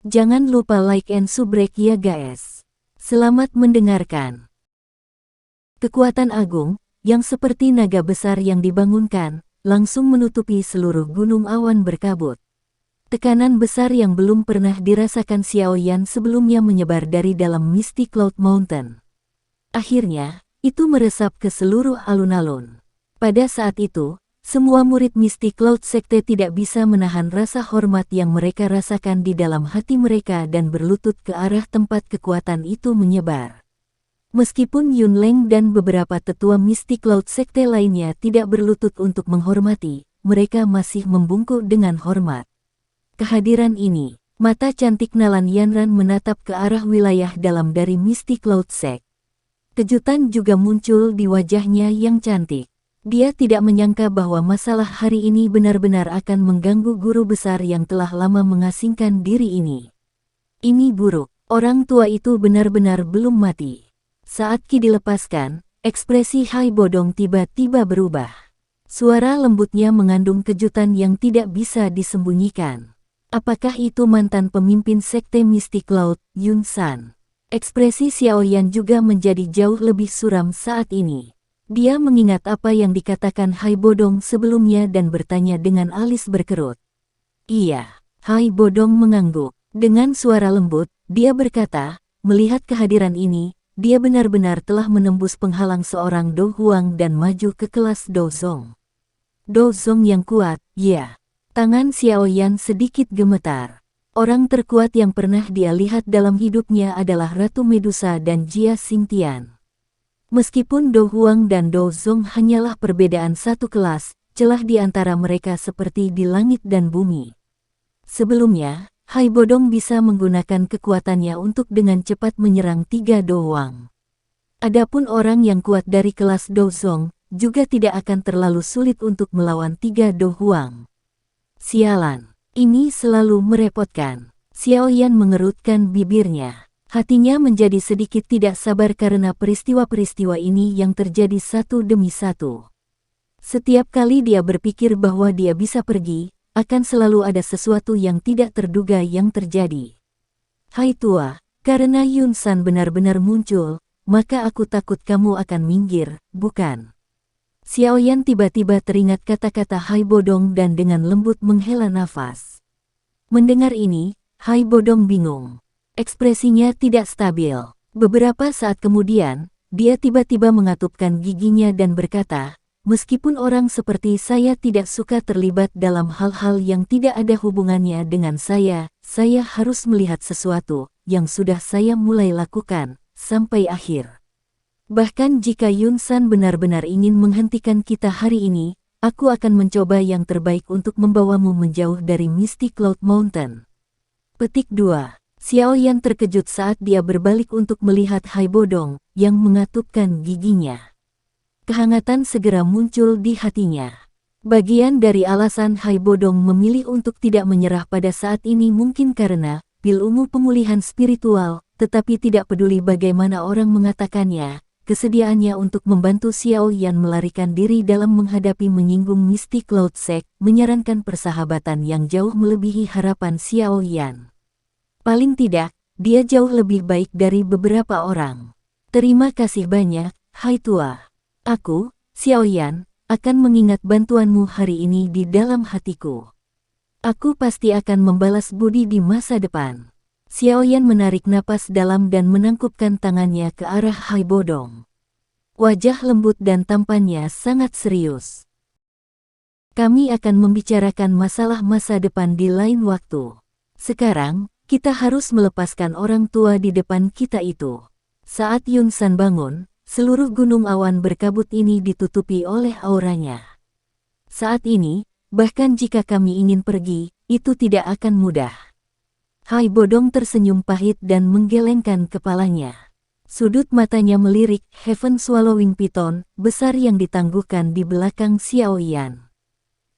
Jangan lupa like and subscribe ya guys. Selamat mendengarkan. Kekuatan agung, yang seperti naga besar yang dibangunkan, langsung menutupi seluruh gunung awan berkabut. Tekanan besar yang belum pernah dirasakan Xiaoyan sebelumnya menyebar dari dalam Misty Cloud Mountain. Akhirnya, itu meresap ke seluruh alun-alun. Pada saat itu, semua murid Misty Cloud Sekte tidak bisa menahan rasa hormat yang mereka rasakan di dalam hati mereka dan berlutut ke arah tempat kekuatan itu menyebar. Meskipun Yunleng dan beberapa tetua Misty Cloud Sekte lainnya tidak berlutut untuk menghormati, mereka masih membungkuk dengan hormat. Kehadiran ini, mata cantik Nalan Yanran menatap ke arah wilayah dalam dari Misty Cloud Sect. Kejutan juga muncul di wajahnya yang cantik. Dia tidak menyangka bahwa masalah hari ini benar-benar akan mengganggu guru besar yang telah lama mengasingkan diri ini. Ini buruk, orang tua itu benar-benar belum mati. Saat Qi dilepaskan, ekspresi Hai Bodong tiba-tiba berubah. Suara lembutnya mengandung kejutan yang tidak bisa disembunyikan. Apakah itu mantan pemimpin Sekte Misty Cloud, Yun San? Ekspresi Xiaoyan juga menjadi jauh lebih suram saat ini. Dia mengingat apa yang dikatakan Hai Bodong sebelumnya dan bertanya dengan alis berkerut. Iya, Hai Bodong mengangguk. Dengan suara lembut, dia berkata, melihat kehadiran ini, dia benar-benar telah menembus penghalang seorang Do Huang dan maju ke kelas Do Zong. Do Zong yang kuat, ya. Tangan Xiaoyan sedikit gemetar. Orang terkuat yang pernah dia lihat dalam hidupnya adalah Ratu Medusa dan Jia Xingtian. Meskipun Do Huang dan Do Zong hanyalah perbedaan satu kelas, celah di antara mereka seperti di langit dan bumi. Sebelumnya, Hai Bodong bisa menggunakan kekuatannya untuk dengan cepat menyerang 3 Do Huang. Adapun orang yang kuat dari kelas Do Zong, juga tidak akan terlalu sulit untuk melawan 3 Do Huang. Sialan, ini selalu merepotkan. Xiaoyan mengerutkan bibirnya. Hatinya menjadi sedikit tidak sabar karena peristiwa-peristiwa ini yang terjadi satu demi satu. Setiap kali dia berpikir bahwa dia bisa pergi, akan selalu ada sesuatu yang tidak terduga yang terjadi. Hai tua, karena Yun San benar-benar muncul, maka aku takut kamu akan minggir, bukan? Xiaoyan tiba-tiba teringat kata-kata Hai Bodong dan dengan lembut menghela nafas. Mendengar ini, Hai Bodong bingung. Ekspresinya tidak stabil. Beberapa saat kemudian, dia tiba-tiba mengatupkan giginya dan berkata, meskipun orang seperti saya tidak suka terlibat dalam hal-hal yang tidak ada hubungannya dengan saya harus melihat sesuatu yang sudah saya mulai lakukan sampai akhir. Bahkan jika Yun San benar-benar ingin menghentikan kita hari ini, aku akan mencoba yang terbaik untuk membawamu menjauh dari Misty Cloud Mountain. Petik 2. Xiaoyan terkejut saat dia berbalik untuk melihat Hai Bodong yang mengatupkan giginya. Kehangatan segera muncul di hatinya. Bagian dari alasan Hai Bodong memilih untuk tidak menyerah pada saat ini mungkin karena ilmu pemulihan spiritual, tetapi tidak peduli bagaimana orang mengatakannya, kesediaannya untuk membantu Xiaoyan melarikan diri dalam menghadapi menyinggung Misty Cloud Sect menyarankan persahabatan yang jauh melebihi harapan Xiaoyan. Paling tidak, dia jauh lebih baik dari beberapa orang. Terima kasih banyak, Hai tua. Aku, Xiaoyan, akan mengingat bantuanmu hari ini di dalam hatiku. Aku pasti akan membalas budi di masa depan. Xiaoyan menarik napas dalam dan menangkupkan tangannya ke arah Hai Bodong. Wajah lembut dan tampannya sangat serius. Kami akan membicarakan masalah masa depan di lain waktu. Sekarang, kita harus melepaskan orang tua di depan kita itu. Saat Yun San bangun, seluruh gunung awan berkabut ini ditutupi oleh auranya. Saat ini, bahkan jika kami ingin pergi, itu tidak akan mudah. Hai Bodong tersenyum pahit dan menggelengkan kepalanya. Sudut matanya melirik Heaven Swallowing Python besar yang ditangguhkan di belakang Xiaoyan.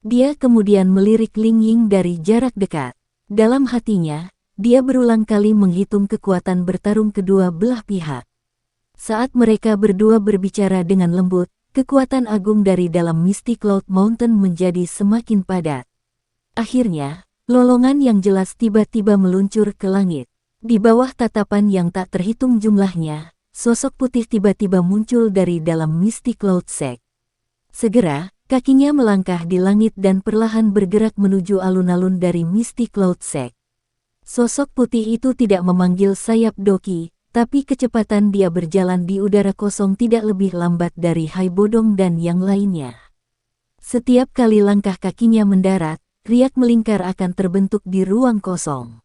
Dia kemudian melirik Ling Ying dari jarak dekat. Dalam hatinya, dia berulang kali menghitung kekuatan bertarung kedua belah pihak. Saat mereka berdua berbicara dengan lembut, kekuatan agung dari dalam Misty Cloud Mountain menjadi semakin padat. Akhirnya, Lolongan yang jelas tiba-tiba meluncur ke langit. Di bawah tatapan yang tak terhitung jumlahnya, sosok putih tiba-tiba muncul dari dalam Misty Cloud Sect. Segera, kakinya melangkah di langit dan perlahan bergerak menuju alun-alun dari Misty Cloud Sect. Sosok putih itu tidak memanggil sayap Doki, tapi kecepatan dia berjalan di udara kosong tidak lebih lambat dari Hai Bodong dan yang lainnya. Setiap kali langkah kakinya mendarat, riak melingkar akan terbentuk di ruang kosong.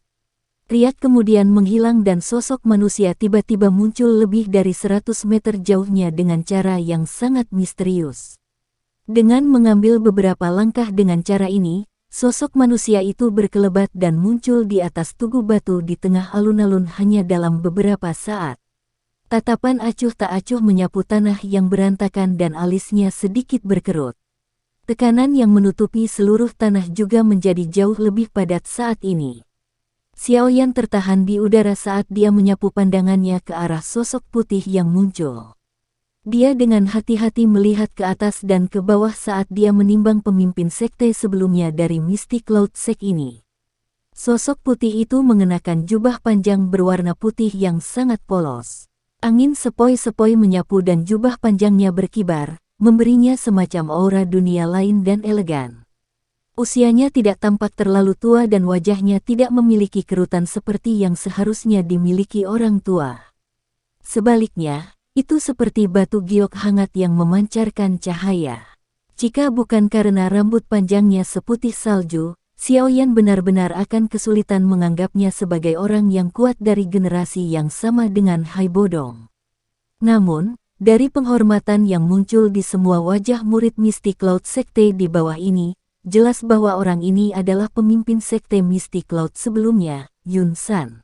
Riak kemudian menghilang dan sosok manusia tiba-tiba muncul lebih dari 100 meter jauhnya dengan cara yang sangat misterius. Dengan mengambil beberapa langkah dengan cara ini, sosok manusia itu berkelebat dan muncul di atas tugu batu di tengah alun-alun hanya dalam beberapa saat. Tatapan acuh tak acuh menyapu tanah yang berantakan dan alisnya sedikit berkerut. Tekanan yang menutupi seluruh tanah juga menjadi jauh lebih padat saat ini. Xiaoyan tertahan di udara saat dia menyapu pandangannya ke arah sosok putih yang muncul. Dia dengan hati-hati melihat ke atas dan ke bawah saat dia menimbang pemimpin sekte sebelumnya dari Misty Cloud Sect ini. Sosok putih itu mengenakan jubah panjang berwarna putih yang sangat polos. Angin sepoi-sepoi menyapu dan jubah panjangnya berkibar, memberinya semacam aura dunia lain dan elegan. Usianya tidak tampak terlalu tua dan wajahnya tidak memiliki kerutan seperti yang seharusnya dimiliki orang tua. Sebaliknya, itu seperti batu giok hangat yang memancarkan cahaya. Jika bukan karena rambut panjangnya seputih salju, Xiaoyan benar-benar akan kesulitan menganggapnya sebagai orang yang kuat dari generasi yang sama dengan Hai Bodong. Namun, dari penghormatan yang muncul di semua wajah murid Misty Cloud Sekte di bawah ini, jelas bahwa orang ini adalah pemimpin sekte Misty Cloud sebelumnya, Yun San.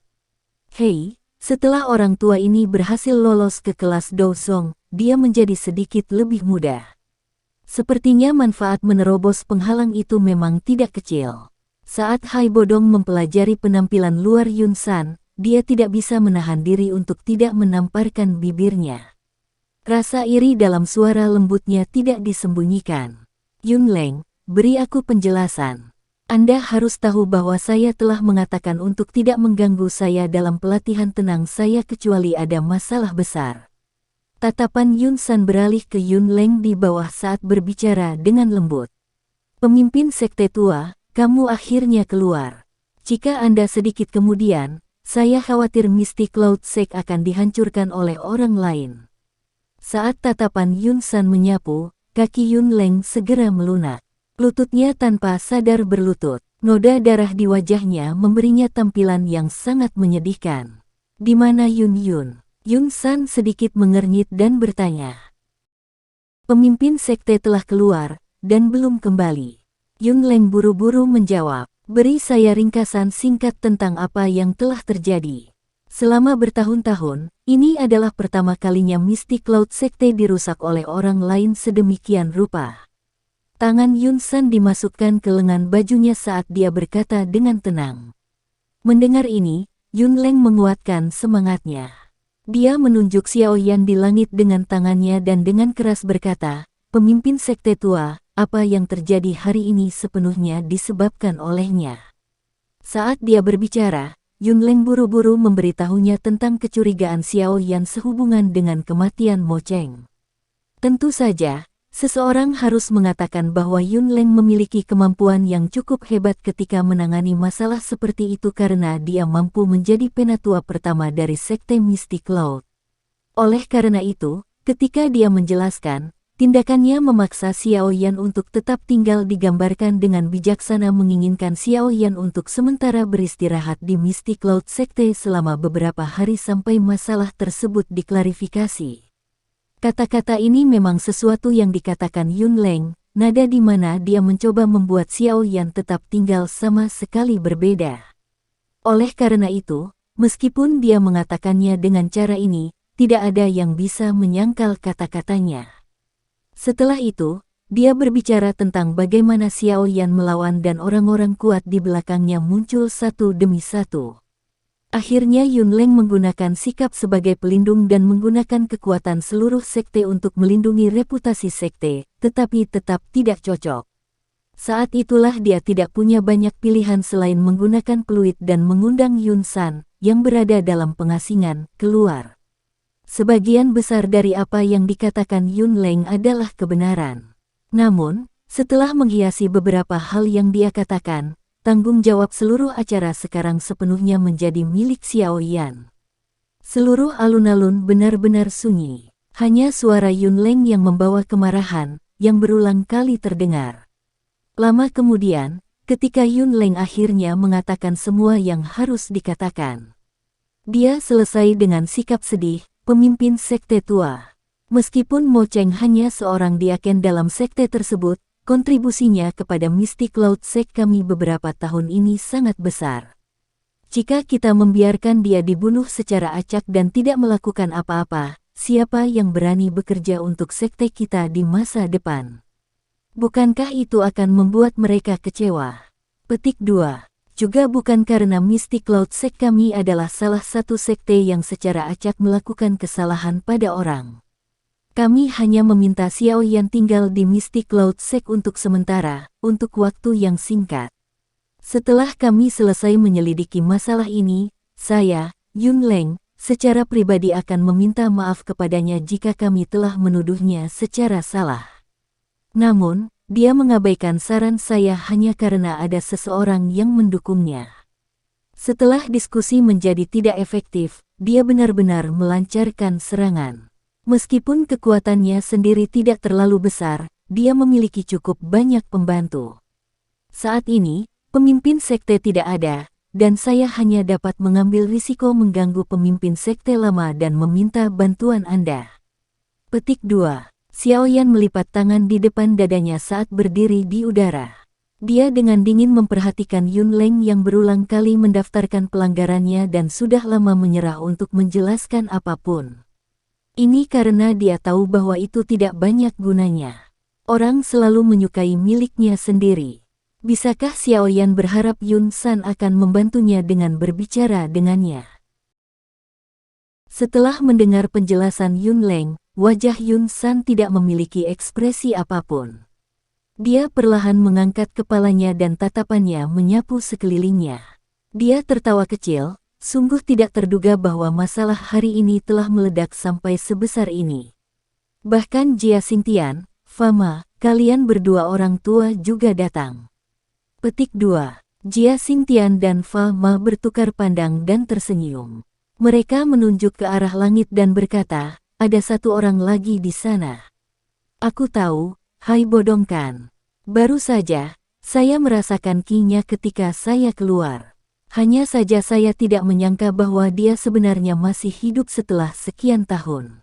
Hei, setelah orang tua ini berhasil lolos ke kelas Dousong, dia menjadi sedikit lebih mudah. Sepertinya manfaat menerobos penghalang itu memang tidak kecil. Saat Hai Bodong mempelajari penampilan luar Yun San, dia tidak bisa menahan diri untuk tidak menamparkan bibirnya. Rasa iri dalam suara lembutnya tidak disembunyikan. Yun Leng, beri aku penjelasan. Anda harus tahu bahwa saya telah mengatakan untuk tidak mengganggu saya dalam pelatihan tenang saya kecuali ada masalah besar. Tatapan Yun San beralih ke Yun Leng di bawah saat berbicara dengan lembut. Pemimpin sekte tua, kamu akhirnya keluar. Jika Anda sedikit kemudian, saya khawatir Misty Cloud Sect akan dihancurkan oleh orang lain. Saat tatapan Yun San menyapu, kaki Yun Leng segera melunak. Lututnya tanpa sadar berlutut. Noda darah di wajahnya memberinya tampilan yang sangat menyedihkan. Di mana Yun Yun? Yun San sedikit mengernyit dan bertanya. Pemimpin sekte telah keluar, dan belum kembali. Yun Leng buru-buru menjawab, beri saya ringkasan singkat tentang apa yang telah terjadi. Selama bertahun-tahun, ini adalah pertama kalinya Misty Cloud Sekte dirusak oleh orang lain sedemikian rupa. Tangan Yun San dimasukkan ke lengan bajunya saat dia berkata dengan tenang. Mendengar ini, Yun Leng menguatkan semangatnya. Dia menunjuk Xiaoyan di langit dengan tangannya dan dengan keras berkata, pemimpin sekte tua, apa yang terjadi hari ini sepenuhnya disebabkan olehnya. Saat dia berbicara, Yun Leng buru-buru memberitahunya tentang kecurigaan Xiaoyan sehubungan dengan kematian Mo Cheng. Tentu saja, seseorang harus mengatakan bahwa Yun Leng memiliki kemampuan yang cukup hebat ketika menangani masalah seperti itu karena dia mampu menjadi penatua pertama dari sekte Misty Cloud. Oleh karena itu, ketika dia menjelaskan, tindakannya memaksa Xiaoyan untuk tetap tinggal digambarkan dengan bijaksana menginginkan Xiaoyan untuk sementara beristirahat di Misty Cloud Sekte selama beberapa hari sampai masalah tersebut diklarifikasi. Kata-kata ini memang sesuatu yang dikatakan Yun Leng, nada di mana dia mencoba membuat Xiaoyan tetap tinggal sama sekali berbeda. Oleh karena itu, meskipun dia mengatakannya dengan cara ini, tidak ada yang bisa menyangkal kata-katanya. Setelah itu, dia berbicara tentang bagaimana Xiaoyan melawan dan orang-orang kuat di belakangnya muncul satu demi satu. Akhirnya Yun Leng menggunakan sikap sebagai pelindung dan menggunakan kekuatan seluruh sekte untuk melindungi reputasi sekte, tetapi tetap tidak cocok. Saat itulah dia tidak punya banyak pilihan selain menggunakan peluit dan mengundang Yun San, yang berada dalam pengasingan, keluar. Sebagian besar dari apa yang dikatakan Yun Leng adalah kebenaran. Namun, setelah menghiasi beberapa hal yang dia katakan, tanggung jawab seluruh acara sekarang sepenuhnya menjadi milik Xiao Yan. Seluruh alun-alun benar-benar sunyi. Hanya suara Yun Leng yang membawa kemarahan, yang berulang kali terdengar. Lama kemudian, ketika Yun Leng akhirnya mengatakan semua yang harus dikatakan. Dia selesai dengan sikap sedih, pemimpin sekte tua. Meskipun Mo Cheng hanya seorang diaken dalam sekte tersebut, kontribusinya kepada Mystic Cloud Sect kami beberapa tahun ini sangat besar. Jika kita membiarkan dia dibunuh secara acak dan tidak melakukan apa-apa, siapa yang berani bekerja untuk sekte kita di masa depan? Bukankah itu akan membuat mereka kecewa? Petik 2. Juga bukan karena Mystic Cloud Sect kami adalah salah satu sekte yang secara acak melakukan kesalahan pada orang. Kami hanya meminta Xiao Yan tinggal di Mystic Cloud Sect untuk sementara, untuk waktu yang singkat. Setelah kami selesai menyelidiki masalah ini, saya, Yun Leng, secara pribadi akan meminta maaf kepadanya jika kami telah menuduhnya secara salah. Namun, dia mengabaikan saran saya hanya karena ada seseorang yang mendukungnya. Setelah diskusi menjadi tidak efektif, dia benar-benar melancarkan serangan. Meskipun kekuatannya sendiri tidak terlalu besar, dia memiliki cukup banyak pembantu. Saat ini, pemimpin sekte tidak ada, dan saya hanya dapat mengambil risiko mengganggu pemimpin sekte lama dan meminta bantuan Anda. Petik 2. Xiao Yan melipat tangan di depan dadanya saat berdiri di udara. Dia dengan dingin memperhatikan Yun Leng yang berulang kali mendaftarkan pelanggarannya dan sudah lama menyerah untuk menjelaskan apapun. Ini karena dia tahu bahwa itu tidak banyak gunanya. Orang selalu menyukai miliknya sendiri. Bisakah Xiao Yan berharap Yun San akan membantunya dengan berbicara dengannya? Setelah mendengar penjelasan Yun Leng, wajah Yun San tidak memiliki ekspresi apapun. Dia perlahan mengangkat kepalanya dan tatapannya menyapu sekelilingnya. Dia tertawa kecil, sungguh tidak terduga bahwa masalah hari ini telah meledak sampai sebesar ini. Bahkan Jia Xingtian, Fama, kalian berdua orang tua juga datang. Petik 2. Jia Xingtian dan Fama bertukar pandang dan tersenyum. Mereka menunjuk ke arah langit dan berkata, ada satu orang lagi di sana. Aku tahu, hai bodongkan. Baru saja, saya merasakan ki-nya ketika saya keluar. Hanya saja saya tidak menyangka bahwa dia sebenarnya masih hidup setelah sekian tahun.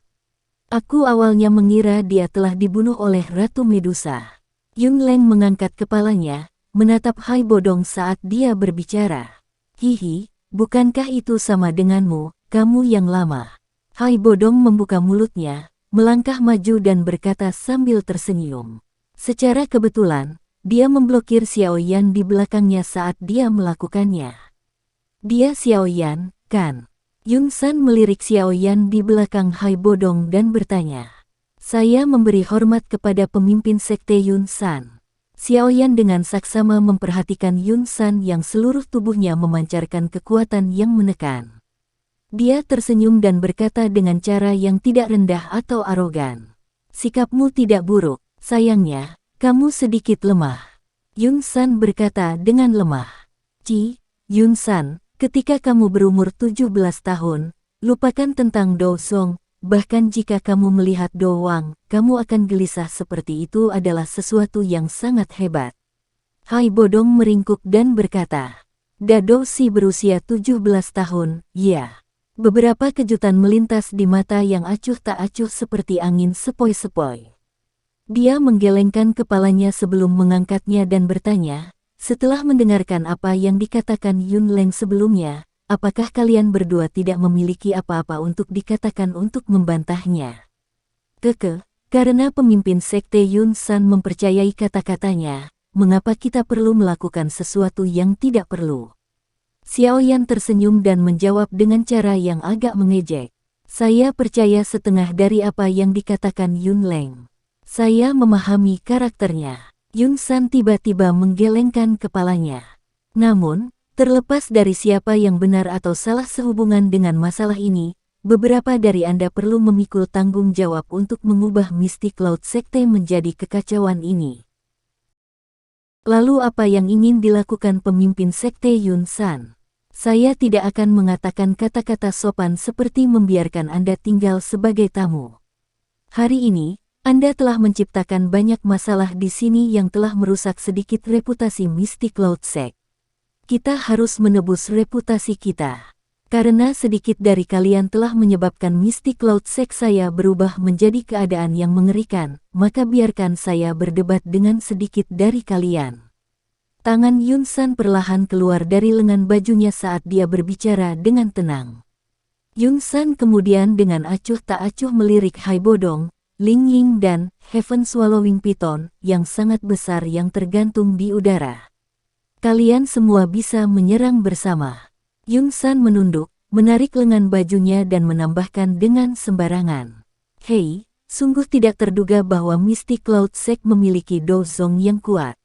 Aku awalnya mengira dia telah dibunuh oleh Ratu Medusa. Yun Leng mengangkat kepalanya, menatap Hai Bodong saat dia berbicara. Hihi, bukankah itu sama denganmu, kamu yang lama? Hai Bodong membuka mulutnya, melangkah maju dan berkata sambil tersenyum. Secara kebetulan, dia memblokir Xiao Yan di belakangnya saat dia melakukannya. Dia Xiao Yan, kan? Yun San melirik Xiao Yan di belakang Hai Bodong dan bertanya. Saya memberi hormat kepada pemimpin sekte Yun San. Xiao Yan dengan saksama memperhatikan Yun San yang seluruh tubuhnya memancarkan kekuatan yang menekan. Dia tersenyum dan berkata dengan cara yang tidak rendah atau arogan. Sikapmu tidak buruk, sayangnya, kamu sedikit lemah. Yun San berkata dengan lemah. Yun San, ketika kamu berumur 17 tahun, lupakan tentang Do Song, bahkan jika kamu melihat Do Wang, kamu akan gelisah seperti itu adalah sesuatu yang sangat hebat. Hai Bodong meringkuk dan berkata, Dado Si berusia 17 tahun, ya. Beberapa kejutan melintas di mata yang acuh tak acuh seperti angin sepoi-sepoi. Dia menggelengkan kepalanya sebelum mengangkatnya dan bertanya, setelah mendengarkan apa yang dikatakan Yun Leng sebelumnya, apakah kalian berdua tidak memiliki apa-apa untuk dikatakan untuk membantahnya? Karena pemimpin sekte Yun San mempercayai kata-katanya, mengapa kita perlu melakukan sesuatu yang tidak perlu? Xiao Yan tersenyum dan menjawab dengan cara yang agak mengejek. Saya percaya setengah dari apa yang dikatakan Yun Leng. Saya memahami karakternya. Yun San tiba-tiba menggelengkan kepalanya. Namun, terlepas dari siapa yang benar atau salah sehubungan dengan masalah ini, beberapa dari Anda perlu memikul tanggung jawab untuk mengubah Mystic Cloud Sekte menjadi kekacauan ini. Lalu apa yang ingin dilakukan pemimpin Sekte Yun San? Saya tidak akan mengatakan kata-kata sopan seperti membiarkan Anda tinggal sebagai tamu. Hari ini, Anda telah menciptakan banyak masalah di sini yang telah merusak sedikit reputasi Mystic Cloud Sect. Kita harus menebus reputasi kita. Karena sedikit dari kalian telah menyebabkan Mystic Cloud Sect saya berubah menjadi keadaan yang mengerikan, maka biarkan saya berdebat dengan sedikit dari kalian. Tangan Yun San perlahan keluar dari lengan bajunya saat dia berbicara dengan tenang. Yun San kemudian dengan acuh tak acuh melirik Hai Bodong, Ling Ying dan Heaven Swallowing Python yang sangat besar yang tergantung di udara. Kalian semua bisa menyerang bersama. Yun San menunduk, menarik lengan bajunya dan menambahkan dengan sembarangan. Hei, sungguh tidak terduga bahwa Mystic Cloud Sect memiliki dozong yang kuat.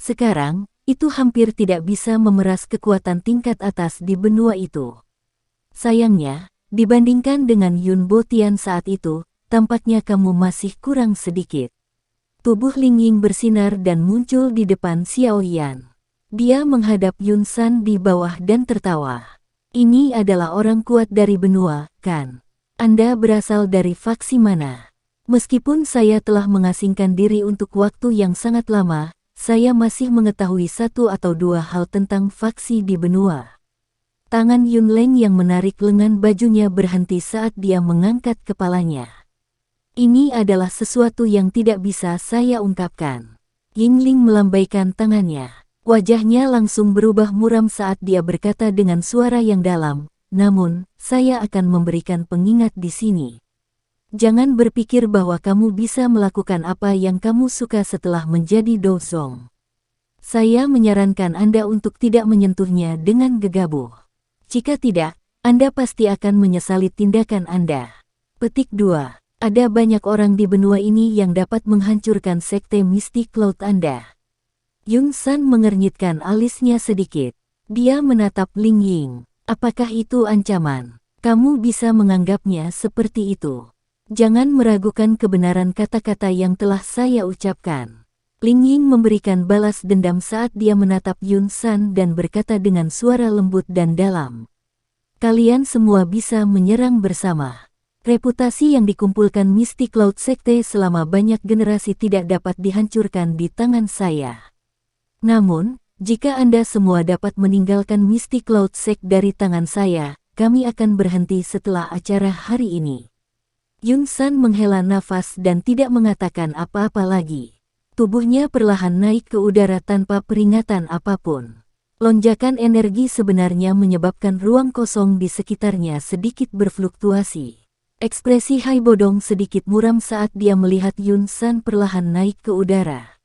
Sekarang, itu hampir tidak bisa memeras kekuatan tingkat atas di benua itu. Sayangnya, dibandingkan dengan Yun Botian saat itu, tampaknya kamu masih kurang sedikit. Tubuh Ling Ying bersinar dan muncul di depan Xiao Yan. Dia menghadap Yun San di bawah dan tertawa. Ini adalah orang kuat dari benua, kan? Anda berasal dari faksi mana? Meskipun saya telah mengasingkan diri untuk waktu yang sangat lama, saya masih mengetahui satu atau dua hal tentang faksi di benua. Tangan Yun Leng yang menarik lengan bajunya berhenti saat dia mengangkat kepalanya. Ini adalah sesuatu yang tidak bisa saya ungkapkan. Yingling melambaikan tangannya. Wajahnya langsung berubah muram saat dia berkata dengan suara yang dalam, namun, saya akan memberikan pengingat di sini. Jangan berpikir bahwa kamu bisa melakukan apa yang kamu suka setelah menjadi dozong. Saya menyarankan Anda untuk tidak menyentuhnya dengan gegabah. Jika tidak, Anda pasti akan menyesali tindakan Anda. Petik 2. Ada banyak orang di benua ini yang dapat menghancurkan sekte Mystic Cloud Anda. Yun San mengernyitkan alisnya sedikit. Dia menatap Ling Ying. Apakah itu ancaman? Kamu bisa menganggapnya seperti itu. Jangan meragukan kebenaran kata-kata yang telah saya ucapkan. Ling Ying memberikan balas dendam saat dia menatap Yun San dan berkata dengan suara lembut dan dalam. Kalian semua bisa menyerang bersama. Reputasi yang dikumpulkan Mystic Cloud Sekte selama banyak generasi tidak dapat dihancurkan di tangan saya. Namun, jika Anda semua dapat meninggalkan Mystic Cloud Sect dari tangan saya, kami akan berhenti setelah acara hari ini. Yun San menghela nafas dan tidak mengatakan apa-apa lagi. Tubuhnya perlahan naik ke udara tanpa peringatan apapun. Lonjakan energi sebenarnya menyebabkan ruang kosong di sekitarnya sedikit berfluktuasi. Ekspresi Hai Bodong sedikit muram saat dia melihat Yun San perlahan naik ke udara.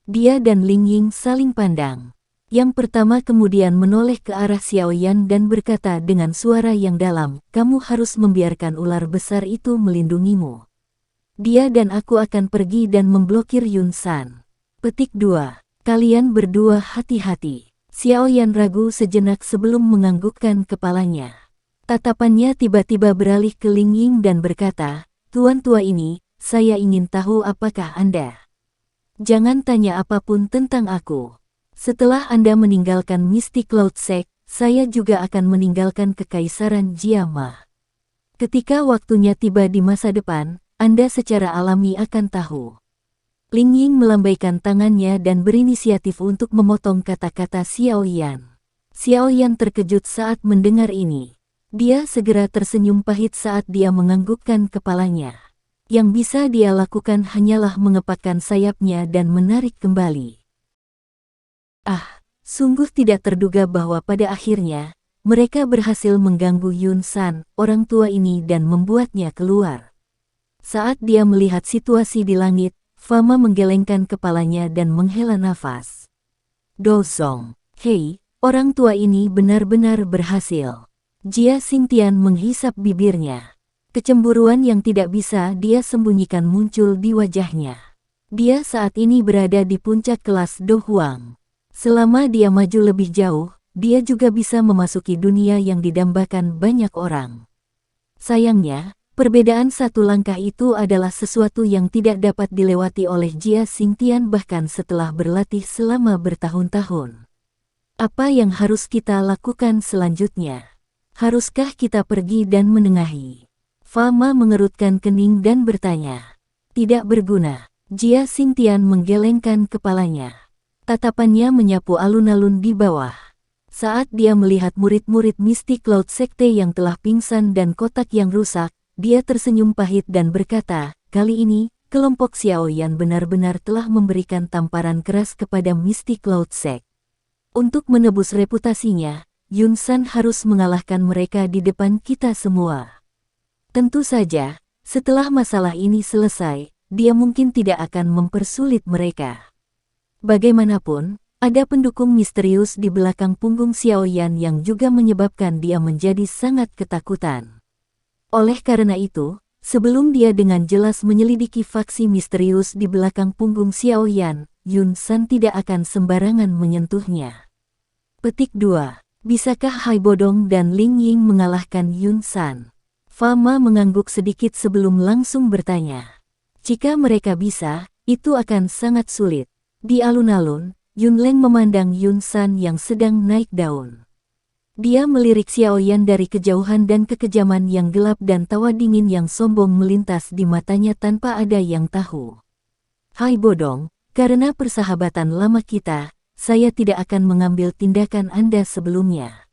Dia dan Ling Ying saling pandang. Yang pertama kemudian menoleh ke arah Xiao Yan dan berkata dengan suara yang dalam, kamu harus membiarkan ular besar itu melindungimu. Dia dan aku akan pergi dan memblokir Yun San. Petik 2. Kalian berdua hati-hati. Xiao Yan ragu sejenak sebelum menganggukkan kepalanya. Tatapannya tiba-tiba beralih ke Ling Ying dan berkata, Tuan tua ini, saya ingin tahu apakah Anda. Jangan tanya apapun tentang aku. Setelah Anda meninggalkan Mystic Cloud Sect, saya juga akan meninggalkan Kekaisaran Jiama. Ketika waktunya tiba di masa depan, Anda secara alami akan tahu. Ling Ying melambaikan tangannya dan berinisiatif untuk memotong kata-kata Xiao Yan. Xiao Yan terkejut saat mendengar ini. Dia segera tersenyum pahit saat dia menganggukkan kepalanya. Yang bisa dia lakukan hanyalah mengepakkan sayapnya dan menarik kembali. Sungguh tidak terduga bahwa pada akhirnya, mereka berhasil mengganggu Yun San, orang tua ini dan membuatnya keluar. Saat dia melihat situasi di langit, Fama menggelengkan kepalanya dan menghela nafas. Dozong, hei, orang tua ini benar-benar berhasil. Jia Xingtian menghisap bibirnya. Kecemburuan yang tidak bisa dia sembunyikan muncul di wajahnya. Dia saat ini berada di puncak kelas Do Huang. Selama dia maju lebih jauh, dia juga bisa memasuki dunia yang didambakan banyak orang. Sayangnya, perbedaan satu langkah itu adalah sesuatu yang tidak dapat dilewati oleh Jia Xingtian bahkan setelah berlatih selama bertahun-tahun. Apa yang harus kita lakukan selanjutnya? Haruskah kita pergi dan menengahi? Fama mengerutkan kening dan bertanya. Tidak berguna. Jia Xingtian menggelengkan kepalanya. Tatapannya menyapu alun-alun di bawah. Saat dia melihat murid-murid Mystic Cloud Sekte yang telah pingsan dan kotak yang rusak, dia tersenyum pahit dan berkata, kali ini, kelompok Xiaoyan benar-benar telah memberikan tamparan keras kepada Mystic Cloud Sect. Untuk menebus reputasinya, Yun San harus mengalahkan mereka di depan kita semua. Tentu saja, setelah masalah ini selesai, dia mungkin tidak akan mempersulit mereka. Bagaimanapun, ada pendukung misterius di belakang punggung Xiaoyan yang juga menyebabkan dia menjadi sangat ketakutan. Oleh karena itu, sebelum dia dengan jelas menyelidiki faksi misterius di belakang punggung Xiaoyan, Yun San tidak akan sembarangan menyentuhnya. Petik 2. Bisakah Hai Bodong dan Ling Ying mengalahkan Yun San? Fama mengangguk sedikit sebelum langsung bertanya. Jika mereka bisa, itu akan sangat sulit. Di alun-alun, Yun Leng memandang Yun San yang sedang naik daun. Dia melirik Xiaoyan dari kejauhan dan kekejaman yang gelap dan tawa dingin yang sombong melintas di matanya tanpa ada yang tahu. Hai Bodong, karena persahabatan lama kita, saya tidak akan mengambil tindakan Anda sebelumnya.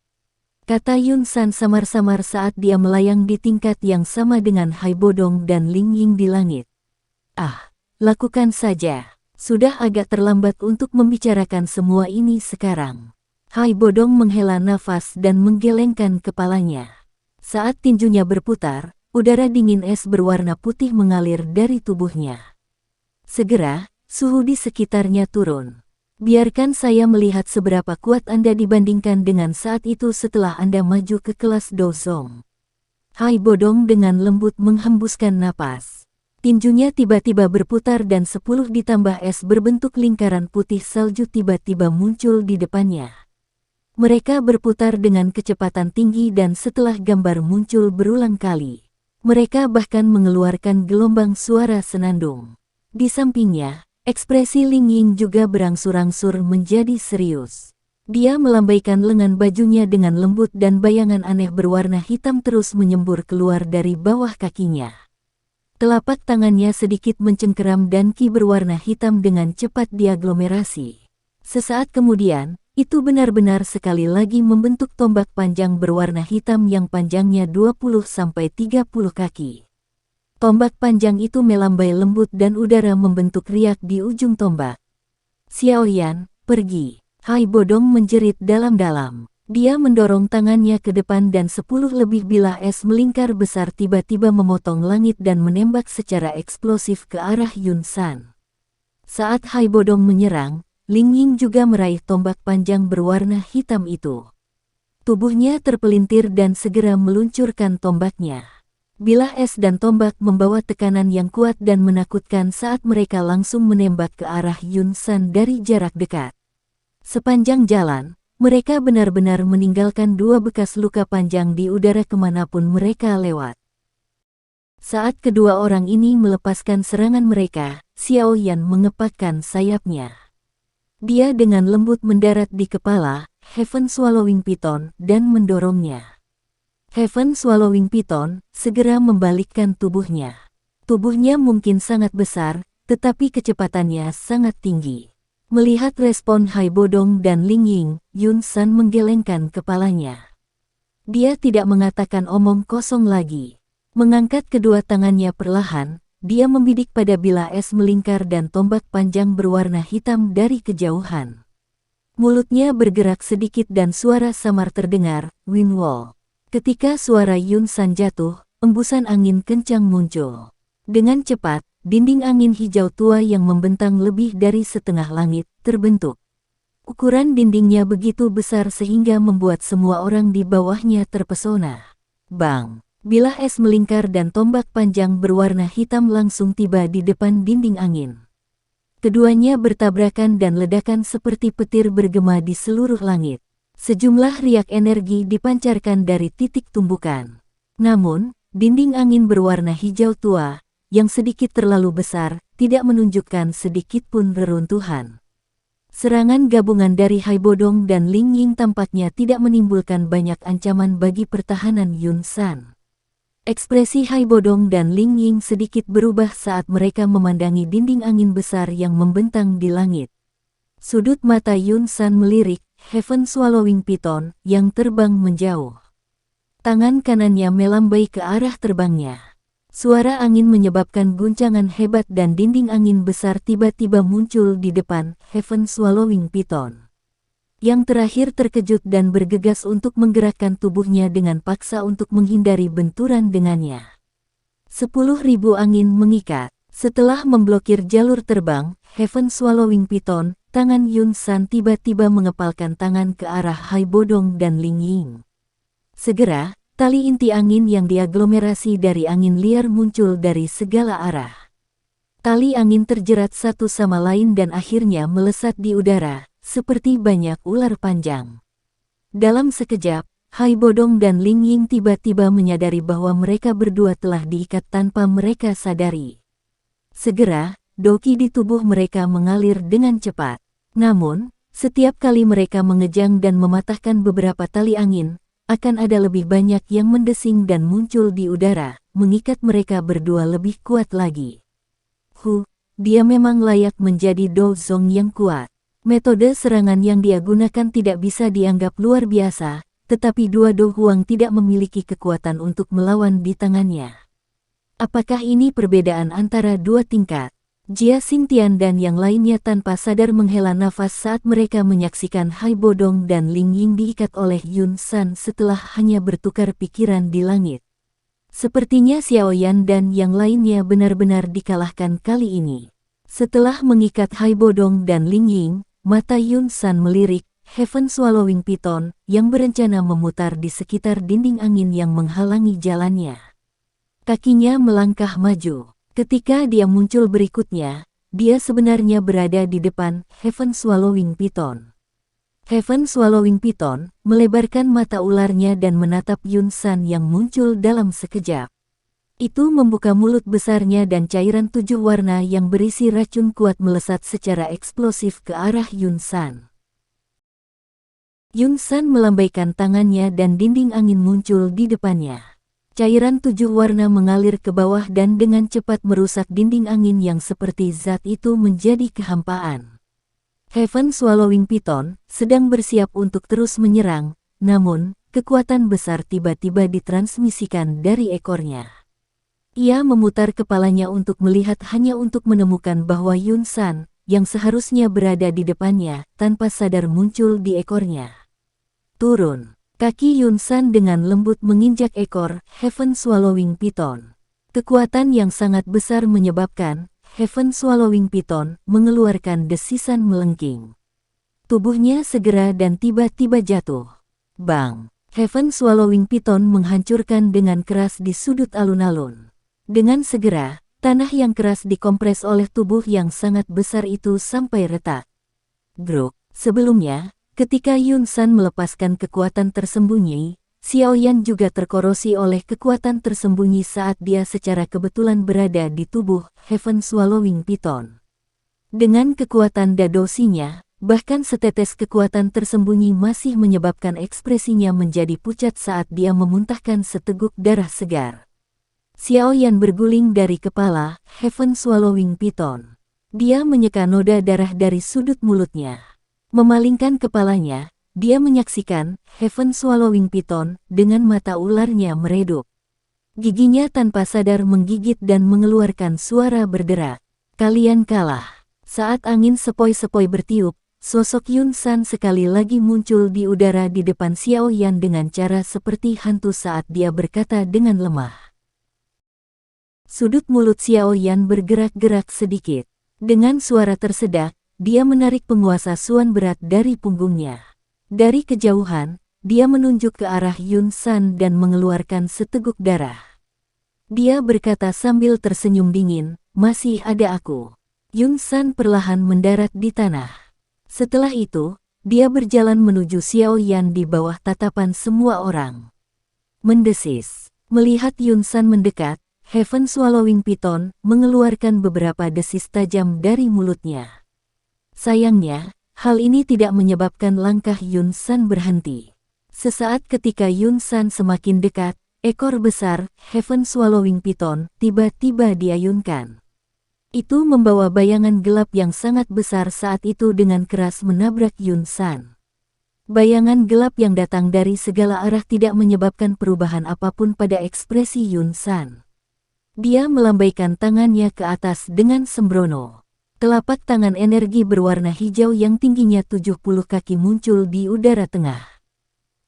Kata Yun San samar-samar saat dia melayang di tingkat yang sama dengan Hai Bodong dan Ling Ying di langit. Ah, lakukan saja. Sudah agak terlambat untuk membicarakan semua ini sekarang. Hai Bodong menghela nafas dan menggelengkan kepalanya. Saat tinjunya berputar, udara dingin es berwarna putih mengalir dari tubuhnya. Segera, suhu di sekitarnya turun. Biarkan saya melihat seberapa kuat Anda dibandingkan dengan saat itu setelah Anda maju ke kelas Dozong. Hai Bodong dengan lembut menghembuskan napas. Tinjunya tiba-tiba berputar dan 10 ditambah es berbentuk lingkaran putih salju tiba-tiba muncul di depannya. Mereka berputar dengan kecepatan tinggi dan setelah gambar muncul berulang kali, mereka bahkan mengeluarkan gelombang suara senandung. Di sampingnya, ekspresi Ling Ying juga berangsur-angsur menjadi serius. Dia melambaikan lengan bajunya dengan lembut dan bayangan aneh berwarna hitam terus menyembur keluar dari bawah kakinya. Telapak tangannya sedikit mencengkeram dan ki berwarna hitam dengan cepat diaglomerasi. Sesaat kemudian, itu benar-benar sekali lagi membentuk tombak panjang berwarna hitam yang panjangnya 20-30 kaki. Tombak panjang itu melambai lembut dan udara membentuk riak di ujung tombak. Xiaoyan, pergi. Hai Bodong menjerit dalam-dalam. Dia mendorong tangannya ke depan dan 10 lebih bilah es melingkar besar tiba-tiba memotong langit dan menembak secara eksplosif ke arah Yun San. Saat Hai Bodong menyerang, Ling Ying juga meraih tombak panjang berwarna hitam itu. Tubuhnya terpelintir dan segera meluncurkan tombaknya. Bilah es dan tombak membawa tekanan yang kuat dan menakutkan saat mereka langsung menembak ke arah Yun San dari jarak dekat. Sepanjang jalan, mereka benar-benar meninggalkan 2 bekas luka panjang di udara kemanapun mereka lewat. Saat kedua orang ini melepaskan serangan mereka, Xiaoyan mengepakkan sayapnya. Dia dengan lembut mendarat di kepala Heaven Swallowing Python dan mendorongnya. Heaven Swallowing Python segera membalikkan tubuhnya. Tubuhnya mungkin sangat besar, tetapi kecepatannya sangat tinggi. Melihat respon Hai Bodong dan Ling Ying, Yun San menggelengkan kepalanya. Dia tidak mengatakan omong kosong lagi. Mengangkat kedua tangannya perlahan, dia membidik pada bilah es melingkar dan tombak panjang berwarna hitam dari kejauhan. Mulutnya bergerak sedikit dan suara samar terdengar, Winwall. Ketika suara Yun San jatuh, embusan angin kencang muncul. Dengan cepat, dinding angin hijau tua yang membentang lebih dari setengah langit terbentuk. Ukuran dindingnya begitu besar sehingga membuat semua orang di bawahnya terpesona. Bang! Bilah es melingkar dan tombak panjang berwarna hitam langsung tiba di depan dinding angin. Keduanya bertabrakan dan ledakan seperti petir bergema di seluruh langit. Sejumlah riak energi dipancarkan dari titik tumbukan. Namun, dinding angin berwarna hijau tua, yang sedikit terlalu besar, tidak menunjukkan sedikit pun reruntuhan. Serangan gabungan dari Haibodong dan Ling Ying tampaknya tidak menimbulkan banyak ancaman bagi pertahanan Yun San. Ekspresi Haibodong dan Ling Ying sedikit berubah saat mereka memandangi dinding angin besar yang membentang di langit. Sudut mata Yun San melirik Heaven Swallowing Python yang terbang menjauh. Tangan kanannya melambai ke arah terbangnya. Suara angin menyebabkan guncangan hebat dan dinding angin besar tiba-tiba muncul di depan Heaven Swallowing Python. Yang terakhir terkejut dan bergegas untuk menggerakkan tubuhnya dengan paksa untuk menghindari benturan dengannya. 10.000 angin mengikat. Setelah memblokir jalur terbang, Heaven Swallowing Python, tangan Yun San tiba-tiba mengepalkan tangan ke arah Haibodong dan Ling Ying. Segera, tali inti angin yang diaglomerasi dari angin liar muncul dari segala arah. Tali angin terjerat satu sama lain dan akhirnya melesat di udara, seperti banyak ular panjang. Dalam sekejap, Haibodong dan Ling Ying tiba-tiba menyadari bahwa mereka berdua telah diikat tanpa mereka sadari. Segera, doki di tubuh mereka mengalir dengan cepat. Namun, setiap kali mereka mengejang dan mematahkan beberapa tali angin, akan ada lebih banyak yang mendesing dan muncul di udara, mengikat mereka berdua lebih kuat lagi. Dia memang layak menjadi Do Zong yang kuat. Metode serangan yang dia gunakan tidak bisa dianggap luar biasa, tetapi dua Do Huang tidak memiliki kekuatan untuk melawan di tangannya. Apakah ini perbedaan antara dua tingkat? Jia Xingtian dan yang lainnya tanpa sadar menghela nafas saat mereka menyaksikan Haibodong dan Ling Ying diikat oleh Yun San setelah hanya bertukar pikiran di langit. Sepertinya Xiaoyan dan yang lainnya benar-benar dikalahkan kali ini. Setelah mengikat Haibodong dan Ling Ying, mata Yun San melirik Heaven Swallowing Python yang berencana memutar di sekitar dinding angin yang menghalangi jalannya. Kakinya melangkah maju. Ketika dia muncul berikutnya, dia sebenarnya berada di depan Heaven Swallowing Python. Heaven Swallowing Python melebarkan mata ularnya dan menatap Yun San yang muncul dalam sekejap. Itu membuka mulut besarnya dan cairan 7 warna yang berisi racun kuat melesat secara eksplosif ke arah Yun San. Yun San melambaikan tangannya dan dinding angin muncul di depannya. Cairan 7 warna mengalir ke bawah dan dengan cepat merusak dinding angin yang seperti zat itu menjadi kehampaan. Heaven Swallowing Python sedang bersiap untuk terus menyerang, namun, kekuatan besar tiba-tiba ditransmisikan dari ekornya. Ia memutar kepalanya untuk melihat hanya untuk menemukan bahwa Yun San, yang seharusnya berada di depannya, tanpa sadar muncul di ekornya. Turun. Kaki Yun San dengan lembut menginjak ekor Heaven Swallowing Python. Kekuatan yang sangat besar menyebabkan Heaven Swallowing Python mengeluarkan desisan melengking. Tubuhnya segera dan tiba-tiba jatuh. Bang! Heaven Swallowing Python menghancurkan dengan keras di sudut alun-alun. Dengan segera, tanah yang keras dikompres oleh tubuh yang sangat besar itu sampai retak. Grok! Sebelumnya, ketika Yun San melepaskan kekuatan tersembunyi, Xiaoyan juga terkorosi oleh kekuatan tersembunyi saat dia secara kebetulan berada di tubuh Heaven Swallowing Python. Dengan kekuatan dadosinya, bahkan setetes kekuatan tersembunyi masih menyebabkan ekspresinya menjadi pucat saat dia memuntahkan seteguk darah segar. Xiaoyan berguling dari kepala Heaven Swallowing Python. Dia menyeka noda darah dari sudut mulutnya. Memalingkan kepalanya, dia menyaksikan Heaven Swallowing Python dengan mata ularnya meredup. Giginya tanpa sadar menggigit dan mengeluarkan suara berderak. Kalian kalah. Saat angin sepoi-sepoi bertiup, sosok Yun San sekali lagi muncul di udara di depan Xiaoyan dengan cara seperti hantu saat dia berkata dengan lemah. Sudut mulut Xiaoyan bergerak-gerak sedikit. Dengan suara tersedak, dia menarik penguasa Suan berat dari punggungnya. Dari kejauhan, dia menunjuk ke arah Yun San dan mengeluarkan seteguk darah. Dia berkata sambil tersenyum dingin, "Masih ada aku." Yun San perlahan mendarat di tanah. Setelah itu, dia berjalan menuju Xiao Yan di bawah tatapan semua orang. Mendesis. Melihat Yun San mendekat, Heaven Swallowing Python mengeluarkan beberapa desis tajam dari mulutnya. Sayangnya, hal ini tidak menyebabkan langkah Yun San berhenti. Sesaat ketika Yun San semakin dekat, ekor besar Heaven Swallowing Python tiba-tiba diayunkan. Itu membawa bayangan gelap yang sangat besar saat itu dengan keras menabrak Yun San. Bayangan gelap yang datang dari segala arah tidak menyebabkan perubahan apapun pada ekspresi Yun San. Dia melambaikan tangannya ke atas dengan sembrono. Telapak tangan energi berwarna hijau yang tingginya 70 kaki muncul di udara tengah.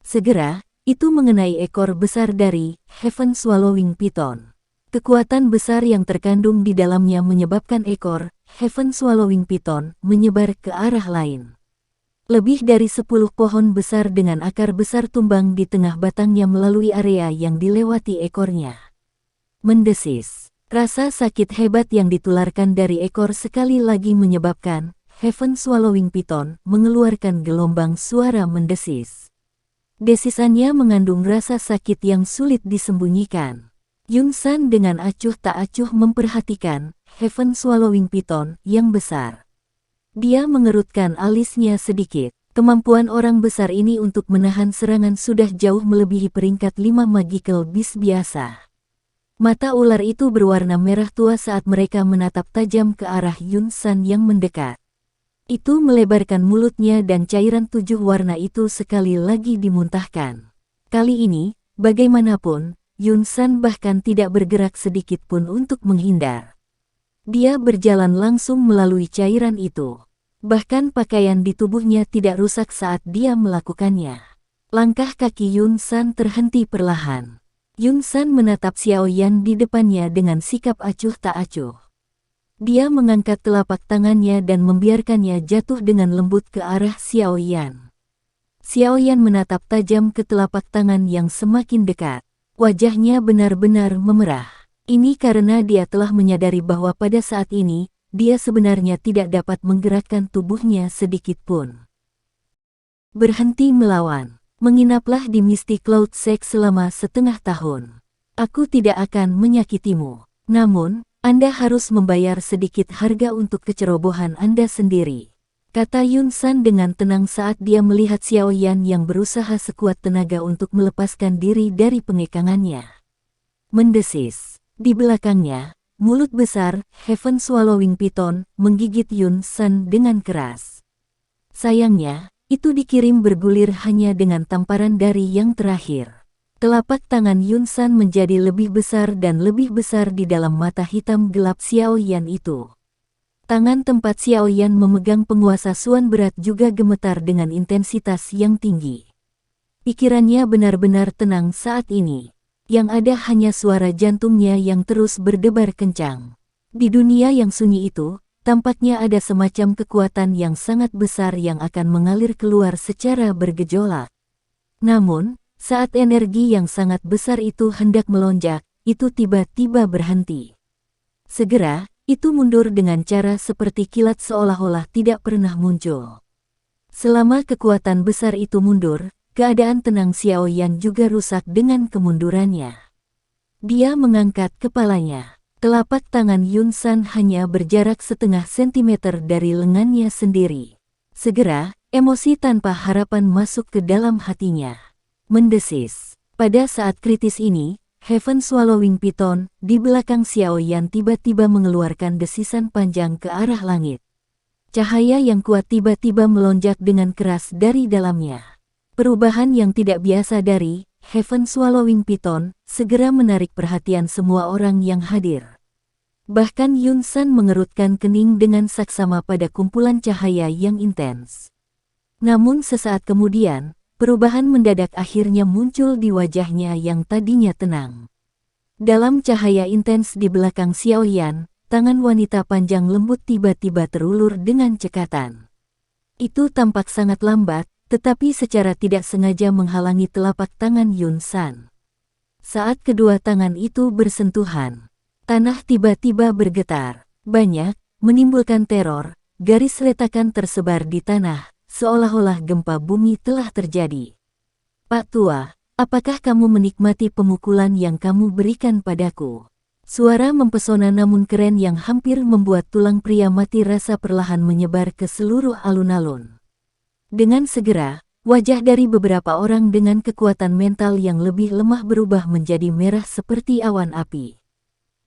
Segera, itu mengenai ekor besar dari Heaven Swallowing Python. Kekuatan besar yang terkandung di dalamnya menyebabkan ekor Heaven Swallowing Python menyebar ke arah lain. Lebih dari 10 pohon besar dengan akar besar tumbang di tengah batangnya melalui area yang dilewati ekornya. Mendesis. Rasa sakit hebat yang ditularkan dari ekor sekali lagi menyebabkan Heaven Swallowing Python mengeluarkan gelombang suara mendesis. Desisannya mengandung rasa sakit yang sulit disembunyikan. Yun San dengan acuh tak acuh memperhatikan Heaven Swallowing Python yang besar. Dia mengerutkan alisnya sedikit. Kemampuan orang besar ini untuk menahan serangan sudah jauh melebihi peringkat 5 Magical Beast biasa. Mata ular itu berwarna merah tua saat mereka menatap tajam ke arah Yun San yang mendekat. Itu melebarkan mulutnya dan cairan 7 warna itu sekali lagi dimuntahkan. Kali ini, bagaimanapun, Yun San bahkan tidak bergerak sedikit pun untuk menghindar. Dia berjalan langsung melalui cairan itu. Bahkan pakaian di tubuhnya tidak rusak saat dia melakukannya. Langkah kaki Yun San terhenti perlahan. Yun San menatap Xiao Yan di depannya dengan sikap acuh tak acuh. Dia mengangkat telapak tangannya dan membiarkannya jatuh dengan lembut ke arah Xiao Yan. Xiao Yan menatap tajam ke telapak tangan yang semakin dekat. Wajahnya benar-benar memerah. Ini karena dia telah menyadari bahwa pada saat ini, dia sebenarnya tidak dapat menggerakkan tubuhnya sedikit pun. Berhenti melawan. Menginaplah di Misty Cloud Sect selama setengah tahun. Aku tidak akan menyakitimu. Namun, Anda harus membayar sedikit harga untuk kecerobohan Anda sendiri. Kata Yun San dengan tenang saat dia melihat Xiao Yan yang berusaha sekuat tenaga untuk melepaskan diri dari pengekangannya. Mendesis. Di belakangnya, mulut besar Heaven Swallowing Python menggigit Yun San dengan keras. Sayangnya, itu dikirim bergulir hanya dengan tamparan dari yang terakhir. Telapak tangan Yun San menjadi lebih besar dan lebih besar di dalam mata hitam gelap Xiao Yan itu. Tangan tempat Xiao Yan memegang penguasa Suan berat juga gemetar dengan intensitas yang tinggi. Pikirannya benar-benar tenang saat ini. Yang ada hanya suara jantungnya yang terus berdebar kencang. Di dunia yang sunyi itu, tampaknya ada semacam kekuatan yang sangat besar yang akan mengalir keluar secara bergejolak. Namun, saat energi yang sangat besar itu hendak melonjak, itu tiba-tiba berhenti. Segera, itu mundur dengan cara seperti kilat seolah-olah tidak pernah muncul. Selama kekuatan besar itu mundur, keadaan tenang Xiao Yan juga rusak dengan kemundurannya. Dia mengangkat kepalanya. Telapak tangan Yun San hanya berjarak setengah sentimeter dari lengannya sendiri. Segera, emosi tanpa harapan masuk ke dalam hatinya. Mendesis. Pada saat kritis ini, Heaven Swallowing Python di belakang Xiao Yan tiba-tiba mengeluarkan desisan panjang ke arah langit. Cahaya yang kuat tiba-tiba melonjak dengan keras dari dalamnya. Perubahan yang tidak biasa dari Heaven Swallowing Python segera menarik perhatian semua orang yang hadir. Bahkan Yun San mengerutkan kening dengan saksama pada kumpulan cahaya yang intens. Namun sesaat kemudian, perubahan mendadak akhirnya muncul di wajahnya yang tadinya tenang. Dalam cahaya intens di belakang Xiao Yan, tangan wanita panjang lembut tiba-tiba terulur dengan cekatan. Itu tampak sangat lambat, tetapi secara tidak sengaja menghalangi telapak tangan Yun San. Saat kedua tangan itu bersentuhan, tanah tiba-tiba bergetar. Banyak, menimbulkan teror. Garis retakan tersebar di tanah, seolah-olah gempa bumi telah terjadi. Pak Tua, apakah kamu menikmati pemukulan yang kamu berikan padaku? Suara mempesona namun keren yang hampir membuat tulang pria mati rasa perlahan menyebar ke seluruh alun-alun. Dengan segera, wajah dari beberapa orang dengan kekuatan mental yang lebih lemah berubah menjadi merah seperti awan api.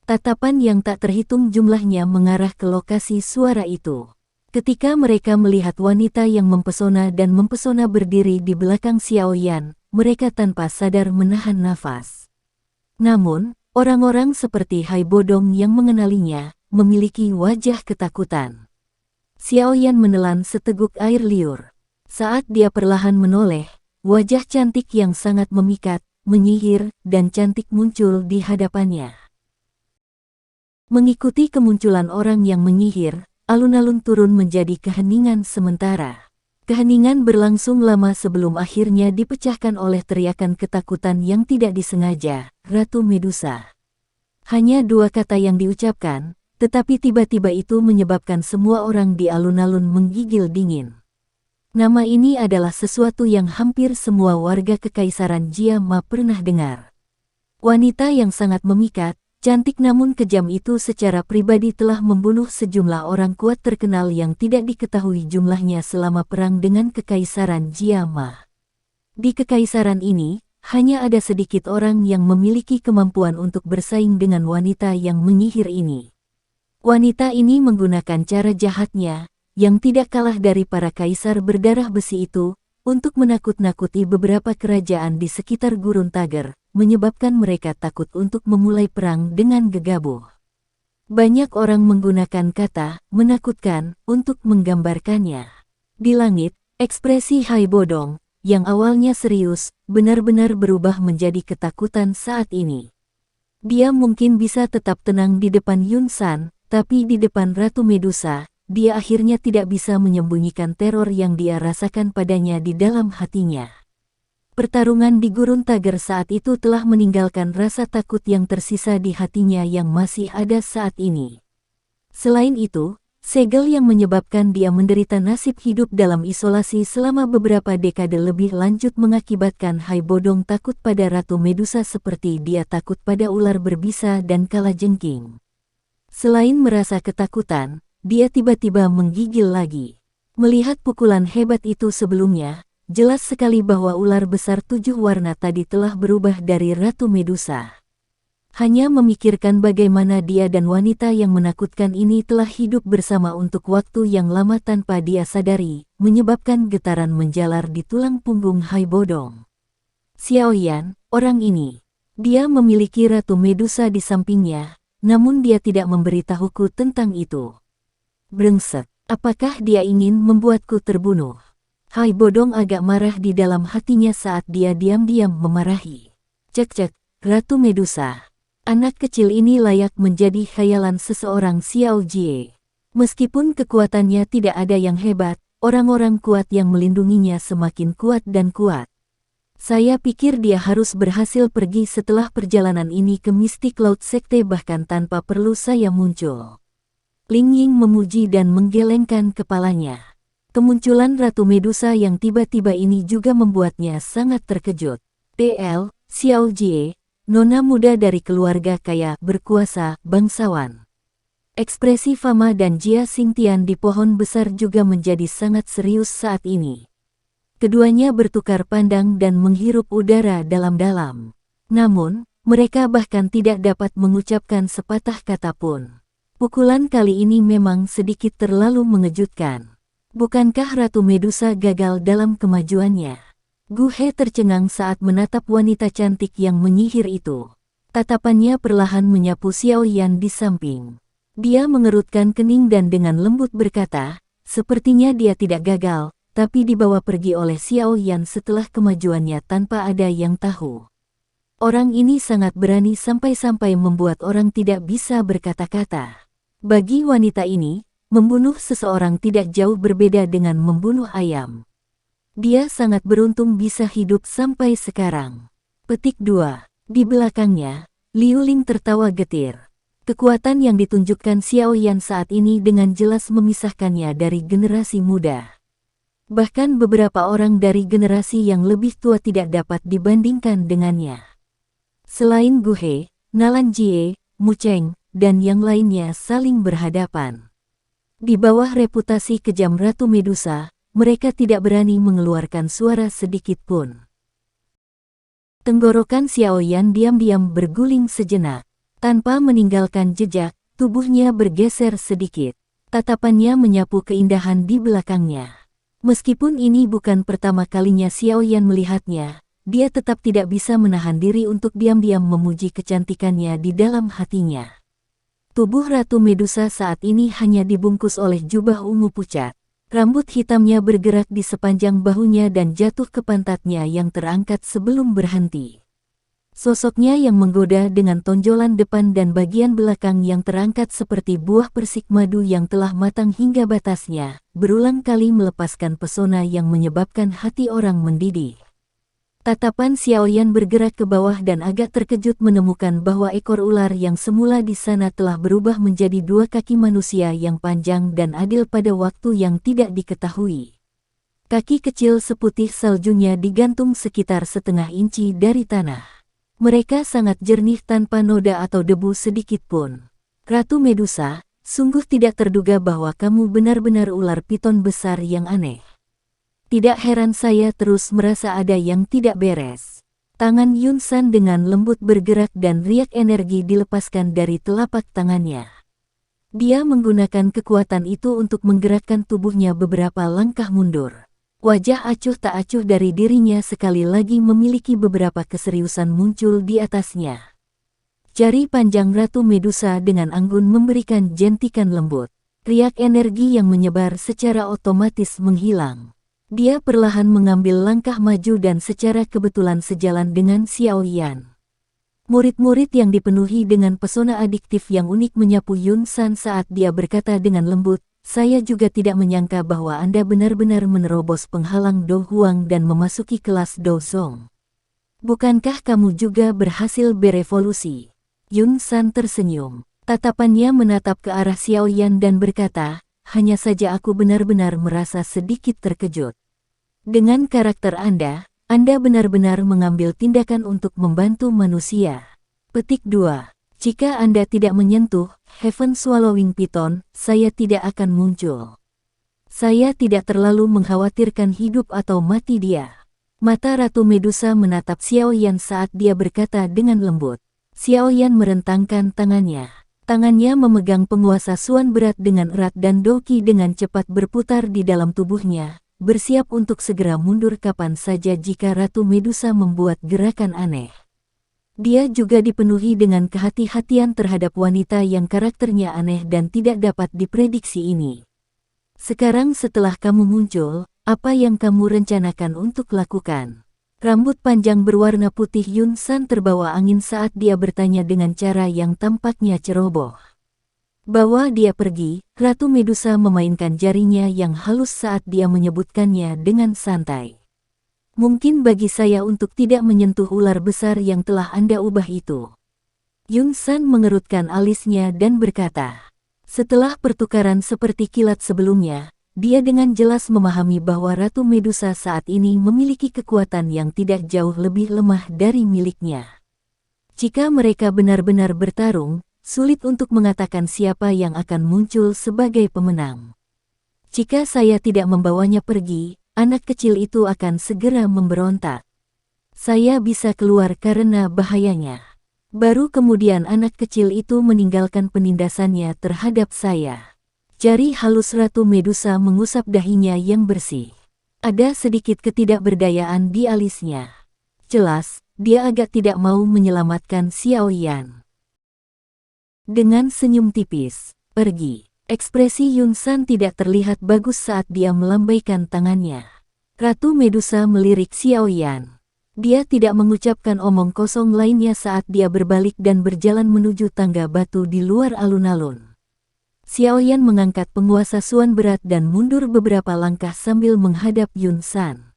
Tatapan yang tak terhitung jumlahnya mengarah ke lokasi suara itu. Ketika mereka melihat wanita yang mempesona dan mempesona berdiri di belakang Xiao Yan, mereka tanpa sadar menahan nafas. Namun, orang-orang seperti Hai Bodong yang mengenalinya, memiliki wajah ketakutan. Xiao Yan menelan seteguk air liur. Saat dia perlahan menoleh, wajah cantik yang sangat memikat, menyihir, dan cantik muncul di hadapannya. Mengikuti kemunculan orang yang menyihir, alun-alun turun menjadi keheningan sementara. Keheningan berlangsung lama sebelum akhirnya dipecahkan oleh teriakan ketakutan yang tidak disengaja, Ratu Medusa. Hanya dua kata yang diucapkan, tetapi tiba-tiba itu menyebabkan semua orang di alun-alun menggigil dingin. Nama ini adalah sesuatu yang hampir semua warga Kekaisaran Jia Ma pernah dengar. Wanita yang sangat memikat, cantik namun kejam itu secara pribadi telah membunuh sejumlah orang kuat terkenal yang tidak diketahui jumlahnya selama perang dengan Kekaisaran Jia Ma. Di kekaisaran ini, hanya ada sedikit orang yang memiliki kemampuan untuk bersaing dengan wanita yang menyihir ini. Wanita ini menggunakan cara jahatnya, yang tidak kalah dari para kaisar berdarah besi itu, untuk menakut-nakuti beberapa kerajaan di sekitar Gurun Tager, menyebabkan mereka takut untuk memulai perang dengan gegabah. Banyak orang menggunakan kata menakutkan untuk menggambarkannya. Di langit, ekspresi Hai Bodong, yang awalnya serius, benar-benar berubah menjadi ketakutan saat ini. Dia mungkin bisa tetap tenang di depan Yun San, tapi di depan Ratu Medusa, dia akhirnya tidak bisa menyembunyikan teror yang dia rasakan padanya di dalam hatinya. Pertarungan di Gurun Tager saat itu telah meninggalkan rasa takut yang tersisa di hatinya yang masih ada saat ini. Selain itu, segel yang menyebabkan dia menderita nasib hidup dalam isolasi selama beberapa dekade lebih lanjut mengakibatkan Hai Bodong takut pada Ratu Medusa seperti dia takut pada ular berbisa dan kalajengking. Selain merasa ketakutan, dia tiba-tiba menggigil lagi. Melihat pukulan hebat itu sebelumnya, jelas sekali bahwa ular besar 7 warna tadi telah berubah dari Ratu Medusa. Hanya memikirkan bagaimana dia dan wanita yang menakutkan ini telah hidup bersama untuk waktu yang lama tanpa dia sadari, menyebabkan getaran menjalar di tulang punggung Hai Bodong. Xiao Yan, orang ini. Dia memiliki Ratu Medusa di sampingnya, namun dia tidak memberitahuku tentang itu. Brengsek, apakah dia ingin membuatku terbunuh? Hai Bodong agak marah di dalam hatinya saat dia diam-diam memarahi. Cek-cek, Ratu Medusa. Anak kecil ini layak menjadi khayalan seseorang Xiao Jie. Meskipun kekuatannya tidak ada yang hebat, orang-orang kuat yang melindunginya semakin kuat dan kuat. Saya pikir dia harus berhasil pergi setelah perjalanan ini ke Mystic Cloud Sekte bahkan tanpa perlu saya muncul. Ling Ying memuji dan menggelengkan kepalanya. Kemunculan Ratu Medusa yang tiba-tiba ini juga membuatnya sangat terkejut. TL, Xiao Jie, nona muda dari keluarga kaya, berkuasa, bangsawan. Ekspresi Fama dan Jia Xingtian di pohon besar juga menjadi sangat serius saat ini. Keduanya bertukar pandang dan menghirup udara dalam-dalam. Namun, mereka bahkan tidak dapat mengucapkan sepatah kata pun. Pukulan kali ini memang sedikit terlalu mengejutkan. Bukankah Ratu Medusa gagal dalam kemajuannya? Gu He tercengang saat menatap wanita cantik yang menyihir itu. Tatapannya perlahan menyapu Xiao Yan di samping. Dia mengerutkan kening dan dengan lembut berkata, sepertinya dia tidak gagal, tapi dibawa pergi oleh Xiao Yan setelah kemajuannya tanpa ada yang tahu. Orang ini sangat berani sampai-sampai membuat orang tidak bisa berkata-kata. Bagi wanita ini, membunuh seseorang tidak jauh berbeda dengan membunuh ayam. Dia sangat beruntung bisa hidup sampai sekarang. Petik 2. Di belakangnya, Liu Ling tertawa getir. Kekuatan yang ditunjukkan Xiao Yan saat ini dengan jelas memisahkannya dari generasi muda. Bahkan beberapa orang dari generasi yang lebih tua tidak dapat dibandingkan dengannya. Selain Gu He, Nalan Jie, Mu Cheng, dan yang lainnya saling berhadapan. Di bawah reputasi kejam Ratu Medusa, mereka tidak berani mengeluarkan suara sedikit pun. Tenggorokan Xiao Yan diam-diam berguling sejenak. Tanpa meninggalkan jejak, tubuhnya bergeser sedikit. Tatapannya menyapu keindahan di belakangnya. Meskipun ini bukan pertama kalinya Xiao Yan melihatnya, dia tetap tidak bisa menahan diri untuk diam-diam memuji kecantikannya di dalam hatinya. Tubuh Ratu Medusa saat ini hanya dibungkus oleh jubah ungu pucat. Rambut hitamnya bergerak di sepanjang bahunya dan jatuh ke pantatnya yang terangkat sebelum berhenti. Sosoknya yang menggoda dengan tonjolan depan dan bagian belakang yang terangkat seperti buah persik madu yang telah matang hingga batasnya, berulang kali melepaskan pesona yang menyebabkan hati orang mendidih. Tatapan Xiao Yan bergerak ke bawah dan agak terkejut menemukan bahwa ekor ular yang semula di sana telah berubah menjadi dua kaki manusia yang panjang dan adil pada waktu yang tidak diketahui. Kaki kecil seputih saljunya digantung sekitar setengah inci dari tanah. Mereka sangat jernih tanpa noda atau debu sedikit pun. Ratu Medusa, sungguh tidak terduga bahwa kamu benar-benar ular piton besar yang aneh. Tidak heran saya terus merasa ada yang tidak beres. Tangan Yun San dengan lembut bergerak dan riak energi dilepaskan dari telapak tangannya. Dia menggunakan kekuatan itu untuk menggerakkan tubuhnya beberapa langkah mundur. Wajah acuh tak acuh dari dirinya sekali lagi memiliki beberapa keseriusan muncul di atasnya. Jari panjang Ratu Medusa dengan anggun memberikan jentikan lembut. Riak energi yang menyebar secara otomatis menghilang. Dia perlahan mengambil langkah maju dan secara kebetulan sejalan dengan Xiao Yan. Murid-murid yang dipenuhi dengan pesona adiktif yang unik menyapu Yun San saat dia berkata dengan lembut, "Saya juga tidak menyangka bahwa Anda benar-benar menerobos penghalang Do Huang dan memasuki kelas Do Song. Bukankah kamu juga berhasil berevolusi?" Yun San tersenyum. Tatapannya menatap ke arah Xiao Yan dan berkata, "Hanya saja aku benar-benar merasa sedikit terkejut. Dengan karakter Anda benar-benar mengambil tindakan untuk membantu manusia." Petik 2. Jika Anda tidak menyentuh Heaven Swallowing Python, saya tidak akan muncul. Saya tidak terlalu mengkhawatirkan hidup atau mati dia. Mata Ratu Medusa menatap Xiao Yan saat dia berkata dengan lembut. Xiao Yan merentangkan tangannya. Tangannya memegang penguasa Suan berat dengan erat dan Doki dengan cepat berputar di dalam tubuhnya, bersiap untuk segera mundur kapan saja jika Ratu Medusa membuat gerakan aneh. Dia juga dipenuhi dengan kehati-hatian terhadap wanita yang karakternya aneh dan tidak dapat diprediksi ini. Sekarang setelah kamu muncul, apa yang kamu rencanakan untuk lakukan? Rambut panjang berwarna putih Yun San terbawa angin saat dia bertanya dengan cara yang tampaknya ceroboh. Bawa dia pergi, Ratu Medusa memainkan jarinya yang halus saat dia menyebutkannya dengan santai. Mungkin bagi saya untuk tidak menyentuh ular besar yang telah Anda ubah itu. Yun San mengerutkan alisnya dan berkata. Setelah pertukaran seperti kilat sebelumnya, dia dengan jelas memahami bahwa Ratu Medusa saat ini memiliki kekuatan yang tidak jauh lebih lemah dari miliknya. Jika mereka benar-benar bertarung, sulit untuk mengatakan siapa yang akan muncul sebagai pemenang. Jika saya tidak membawanya pergi, anak kecil itu akan segera memberontak. Saya bisa keluar karena bahayanya. Baru kemudian anak kecil itu meninggalkan penindasannya terhadap saya. Jari halus Ratu Medusa mengusap dahinya yang bersih. Ada sedikit ketidakberdayaan di alisnya. Jelas, dia agak tidak mau menyelamatkan Xiao Yan. Dengan senyum tipis, pergi. Ekspresi Yun San tidak terlihat bagus saat dia melambaikan tangannya. Ratu Medusa melirik Xiao Yan. Dia tidak mengucapkan omong kosong lainnya saat dia berbalik dan berjalan menuju tangga batu di luar alun-alun. Xiao Yan mengangkat penguasa Suan berat dan mundur beberapa langkah sambil menghadap Yun San.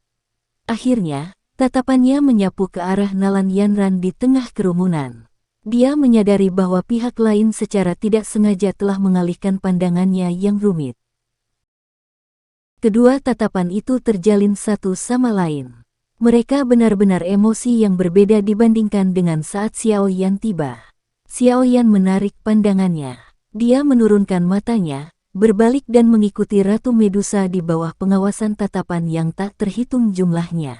Akhirnya, tatapannya menyapu ke arah Nalan Yanran di tengah kerumunan. Dia menyadari bahwa pihak lain secara tidak sengaja telah mengalihkan pandangannya yang rumit. Kedua tatapan itu terjalin satu sama lain. Mereka benar-benar emosi yang berbeda dibandingkan dengan saat Xiao Yan tiba. Xiao Yan menarik pandangannya. Dia menurunkan matanya, berbalik dan mengikuti Ratu Medusa di bawah pengawasan tatapan yang tak terhitung jumlahnya.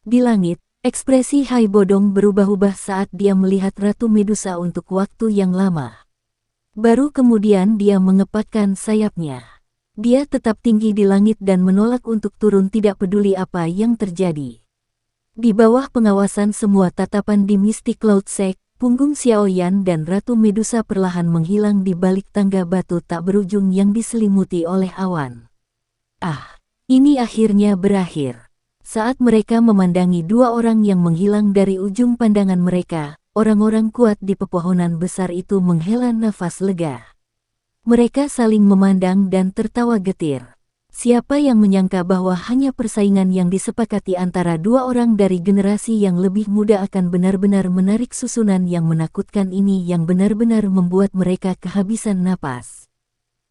Di langit, ekspresi Hai Bodong berubah-ubah saat dia melihat Ratu Medusa untuk waktu yang lama. Baru kemudian dia mengepakkan sayapnya. Dia tetap tinggi di langit dan menolak untuk turun tidak peduli apa yang terjadi. Di bawah pengawasan semua tatapan di Mystic Cloud Sect, punggung Xiao Yan dan Ratu Medusa perlahan menghilang di balik tangga batu tak berujung yang diselimuti oleh awan. Ah, ini akhirnya berakhir. Saat mereka memandangi dua orang yang menghilang dari ujung pandangan mereka, orang-orang kuat di pepohonan besar itu menghela nafas lega. Mereka saling memandang dan tertawa getir. Siapa yang menyangka bahwa hanya persaingan yang disepakati antara dua orang dari generasi yang lebih muda akan benar-benar menarik susunan yang menakutkan ini yang benar-benar membuat mereka kehabisan napas.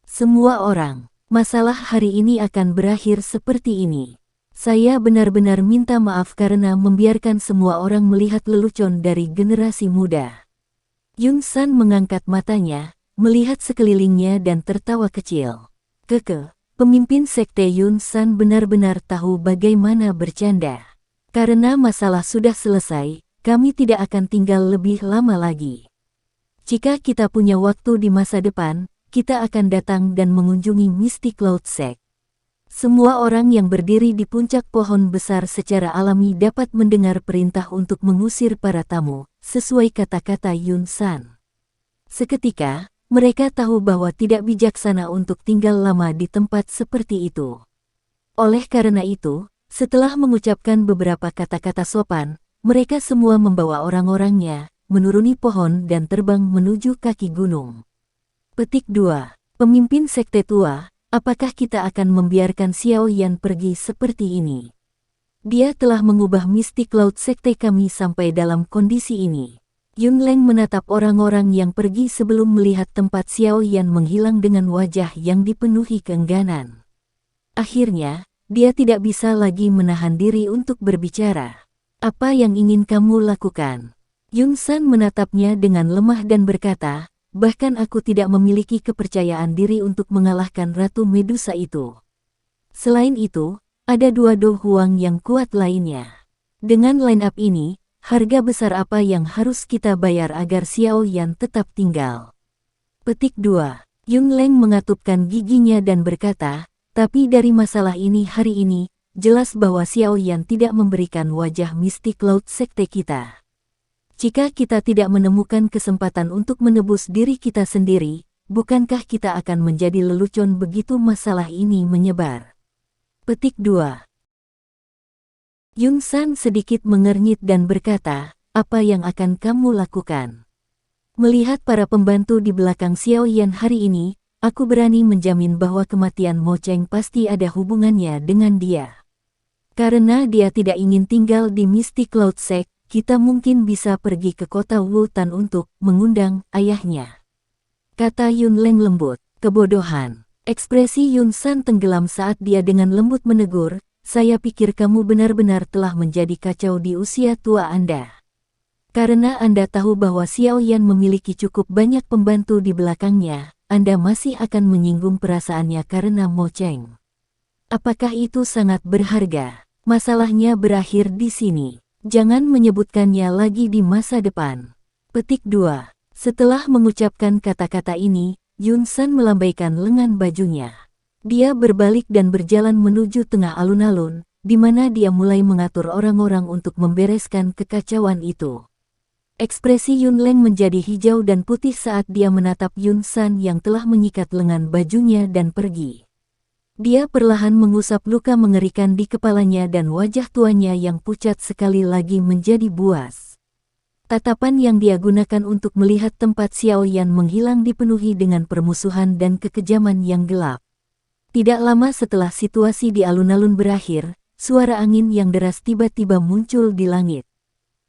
Semua orang, masalah hari ini akan berakhir seperti ini. Saya benar-benar minta maaf karena membiarkan semua orang melihat lelucon dari generasi muda. Yun San mengangkat matanya, melihat sekelilingnya dan tertawa kecil. Pemimpin sekte Yun San benar-benar tahu bagaimana bercanda. Karena masalah sudah selesai, kami tidak akan tinggal lebih lama lagi. Jika kita punya waktu di masa depan, kita akan datang dan mengunjungi Mystic Cloud Sect. Semua orang yang berdiri di puncak pohon besar secara alami dapat mendengar perintah untuk mengusir para tamu, sesuai kata-kata Yun San. Seketika, mereka tahu bahwa tidak bijaksana untuk tinggal lama di tempat seperti itu. Oleh karena itu, setelah mengucapkan beberapa kata-kata sopan, mereka semua membawa orang-orangnya, menuruni pohon dan terbang menuju kaki gunung. Petik 2. Pemimpin sekte tua. Apakah kita akan membiarkan Xiao Yan pergi seperti ini? Dia telah mengubah Mystic Cloud Sekte kami sampai dalam kondisi ini. Yun Leng menatap orang-orang yang pergi sebelum melihat tempat Xiao Yan menghilang dengan wajah yang dipenuhi keengganan. Akhirnya, dia tidak bisa lagi menahan diri untuk berbicara. Apa yang ingin kamu lakukan? Yun San menatapnya dengan lemah dan berkata, bahkan aku tidak memiliki kepercayaan diri untuk mengalahkan Ratu Medusa itu. Selain itu, ada dua Do Huang yang kuat lainnya. Dengan line up ini, harga besar apa yang harus kita bayar agar Xiao Yan tetap tinggal? Petik 2. Yun Leng mengatupkan giginya dan berkata, tapi dari masalah ini hari ini, jelas bahwa Xiao Yan tidak memberikan wajah Mystic Cloud Sekte kita. Jika kita tidak menemukan kesempatan untuk menebus diri kita sendiri, bukankah kita akan menjadi lelucon begitu masalah ini menyebar? Petik 2. Yun San sedikit mengernyit dan berkata, apa yang akan kamu lakukan? Melihat para pembantu di belakang Xiao Yan hari ini, aku berani menjamin bahwa kematian Mo Cheng pasti ada hubungannya dengan dia. Karena dia tidak ingin tinggal di Mystic Cloud Sect, kita mungkin bisa pergi ke kota Wutan untuk mengundang ayahnya. Kata Yun Leng lembut. Kebodohan. Ekspresi Yun San tenggelam saat dia dengan lembut menegur, saya pikir kamu benar-benar telah menjadi kacau di usia tua Anda. Karena Anda tahu bahwa Xiao Yan memiliki cukup banyak pembantu di belakangnya, Anda masih akan menyinggung perasaannya karena Mo Cheng. Apakah itu sangat berharga? Masalahnya berakhir di sini. Jangan menyebutkannya lagi di masa depan. Petik 2. Setelah mengucapkan kata-kata ini, Yun San melambaikan lengan bajunya. Dia berbalik dan berjalan menuju tengah alun-alun, di mana dia mulai mengatur orang-orang untuk membereskan kekacauan itu. Ekspresi Yun Leng menjadi hijau dan putih saat dia menatap Yun San yang telah menyikat lengan bajunya dan pergi. Dia perlahan mengusap luka mengerikan di kepalanya dan wajah tuanya yang pucat sekali lagi menjadi buas. Tatapan yang dia gunakan untuk melihat tempat Xiao Yan menghilang dipenuhi dengan permusuhan dan kekejaman yang gelap. Tidak lama setelah situasi di alun-alun berakhir, suara angin yang deras tiba-tiba muncul di langit.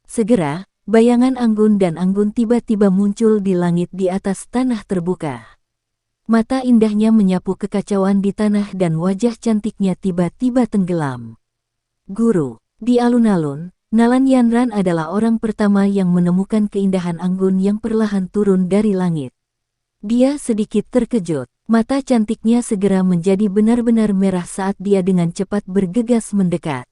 Segera, Bayangan Anggun dan Anggun tiba-tiba muncul di langit di atas tanah terbuka. Mata indahnya menyapu kekacauan di tanah dan wajah cantiknya tiba-tiba tenggelam. Guru, di alun-alun, Nalan Yanran adalah orang pertama yang menemukan keindahan Anggun yang perlahan turun dari langit. Dia sedikit terkejut. Mata cantiknya segera menjadi benar-benar merah saat dia dengan cepat bergegas mendekat.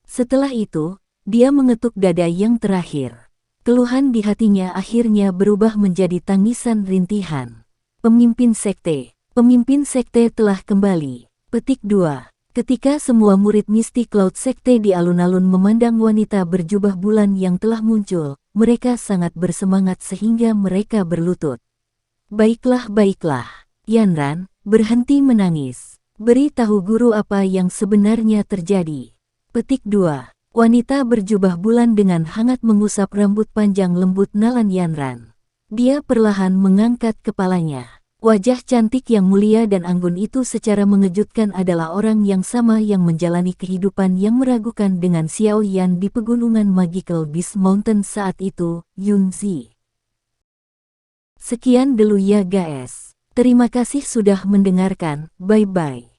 Setelah itu, dia mengetuk dada yang terakhir. Keluhan di hatinya akhirnya berubah menjadi tangisan rintihan. Pemimpin sekte. Pemimpin sekte telah kembali. Petik 2. Ketika semua murid mistik Cloud Sekte di alun-alun memandang wanita berjubah bulan yang telah muncul, mereka sangat bersemangat sehingga mereka berlutut. Baiklah, baiklah. Yanran, berhenti menangis. Beritahu guru apa yang sebenarnya terjadi. Petik 2. Wanita berjubah bulan dengan hangat mengusap rambut panjang lembut Nalan Yanran. Dia perlahan mengangkat kepalanya. Wajah cantik yang mulia dan anggun itu secara mengejutkan adalah orang yang sama yang menjalani kehidupan yang meragukan dengan Xiao Yan di pegunungan Magical Beast Mountain saat itu, Yun Zi. Sekian dulu ya guys. Terima kasih sudah mendengarkan, bye-bye.